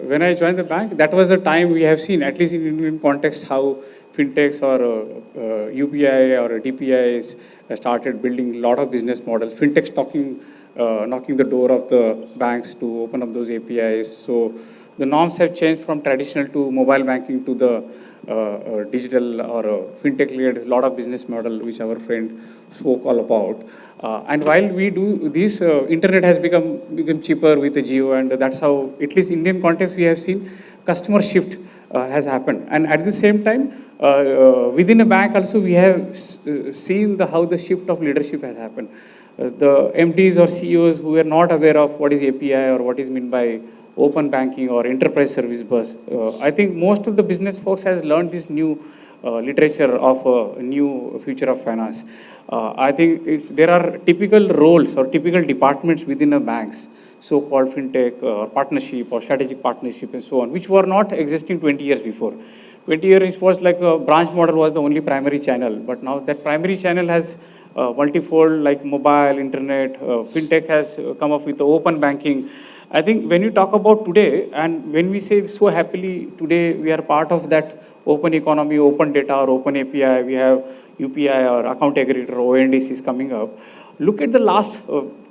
when I joined the bank, that was the time we have seen, at least in Indian context, how fintechs or UPI or DPIs started building a lot of business models. Fintechs knocking the door of the banks to open up those APIs. So the norms have changed from traditional to mobile banking to the digital or fintech-led, a lot of business model, which our friend spoke all about. And while we do this, internet has become cheaper with the Geo, and that's how, at least Indian context, we have seen customer shift has happened. And at the same time, within a bank also, we have seen how the shift of leadership has happened. The MDs or CEOs who were not aware of what is API or what is meant by open banking or enterprise service bus. I think most of the business folks has learned this new literature of a new future of finance. I think there are typical roles or typical departments within a banks, so-called fintech or partnership or strategic partnership and so on, which were not existing 20 years before. 20 years was like a branch model was the only primary channel, but now that primary channel has multifold, like mobile, internet, fintech has come up with the open banking. I think when you talk about today, and when we say so happily today, we are part of that open economy, open data or open API, we have UPI or account aggregator, ONDC is coming up. Look at the last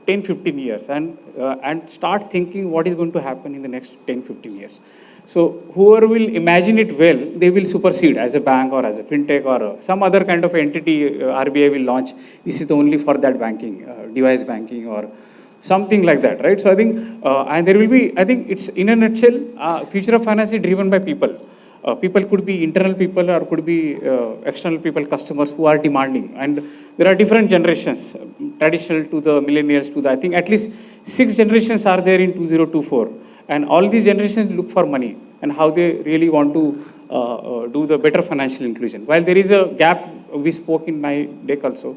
10, 15 years and start thinking what is going to happen in the next 10, 15 years. So whoever will imagine it well, they will supersede as a bank or as a fintech or some other kind of entity RBI will launch. This is only for that banking, device banking or something like that, right? So I think, and there will be, I think it's in a nutshell, future of finance is driven by people. People could be internal people or could be external people, customers who are demanding. And there are different generations, traditional to the millennials to the, I think at least 6 generations are there in 2024. And all these generations look for money and how they really want to do the better financial inclusion. While there is a gap, we spoke in my deck also.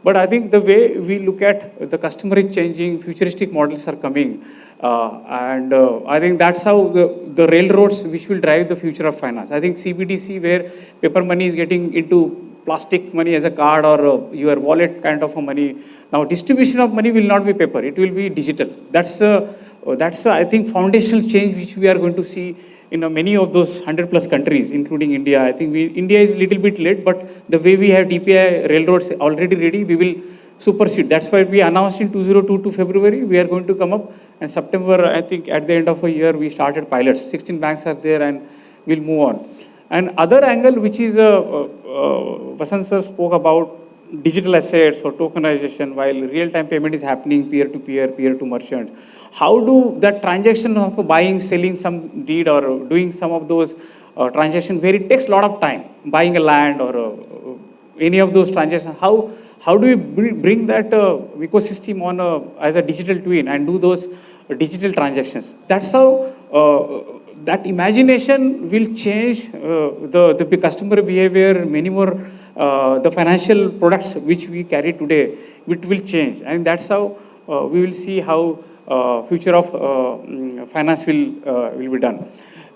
But I think the way we look at the customer is changing, futuristic models are coming. And I think that's how the railroads which will drive the future of finance. I think CBDC, where paper money is getting into plastic money as a card or your wallet kind of a money. Now distribution of money will not be paper, it will be digital. That's I think foundational change which we are going to see in many of those 100+ countries, including India. I think India is a little bit late, but the way we have DPI railroads already ready, we will supersede. That's why we announced in 2022 February, we are going to come up. And September, I think at the end of a year, we started pilots. 16 banks are there and we'll move on. And other angle, which is Vasant sir spoke about digital assets or tokenization, while real-time payment is happening peer-to-peer, peer-to-merchant. How do that transaction of buying, selling some deed or doing some of those transactions where it takes a lot of time, buying a land or any of those transactions, how do we bring that ecosystem on as a digital twin and do those digital transactions? That's how that imagination will change the customer behavior, many more the financial products which we carry today, it will change. And that's how we will see how future of finance will be done.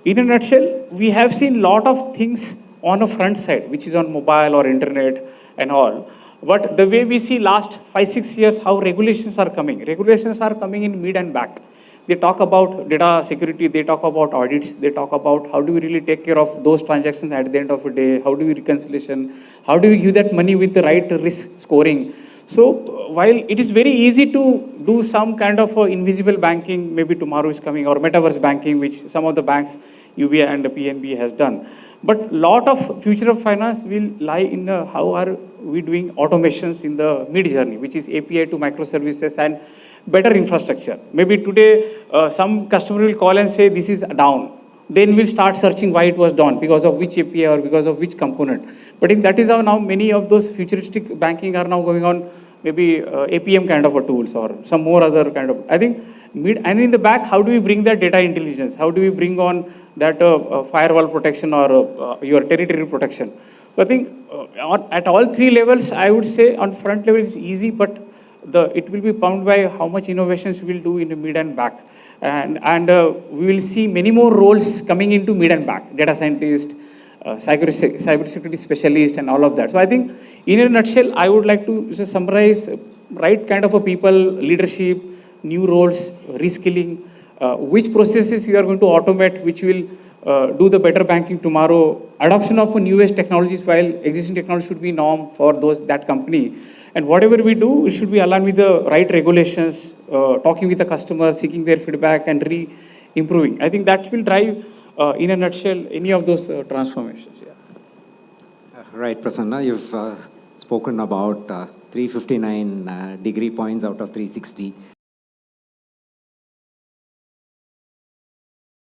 In a nutshell, we have seen lot of things on a front side, which is on mobile or internet and all. But the way we see last 5-6 years, how regulations are coming. Regulations are coming in mid and back. They talk about data security, they talk about audits, they talk about how do we really take care of those transactions at the end of the day, how do we reconciliation, how do we give that money with the right risk scoring. So while it is very easy to do some kind of invisible banking, maybe tomorrow is coming, or metaverse banking, which some of the banks, UBI and the PNB has done. But lot of future of finance will lie in how are we doing automations in the mid journey, which is API to microservices and better infrastructure. Maybe today some customer will call and say this is down. Then we'll start searching why it was down, because of which API or because of which component. But I think that is how now many of those futuristic banking are now going on, maybe APM kind of a tools or some more other kind of, I think and in the back, how do we bring that data intelligence? How do we bring on that firewall protection or your territory protection? So I think at all 3 levels, I would say on front level it's easy, but it will be bound by how much innovations we will do in the mid and back. And we will see many more roles coming into mid and back, data scientist, cybersecurity specialist and all of that. So I think in a nutshell, I would like to just summarize right kind of a people, leadership, new roles, reskilling, which processes you are going to automate, which will do the better banking tomorrow, adoption of newest technologies while existing technology should be norm for that company. And whatever we do, it should be aligned with the right regulations, talking with the customers, seeking their feedback and improving. I think that will drive, in a nutshell, any of those transformations. Yeah. Right, Prasanna, you've spoken about 359 degree points out of 360.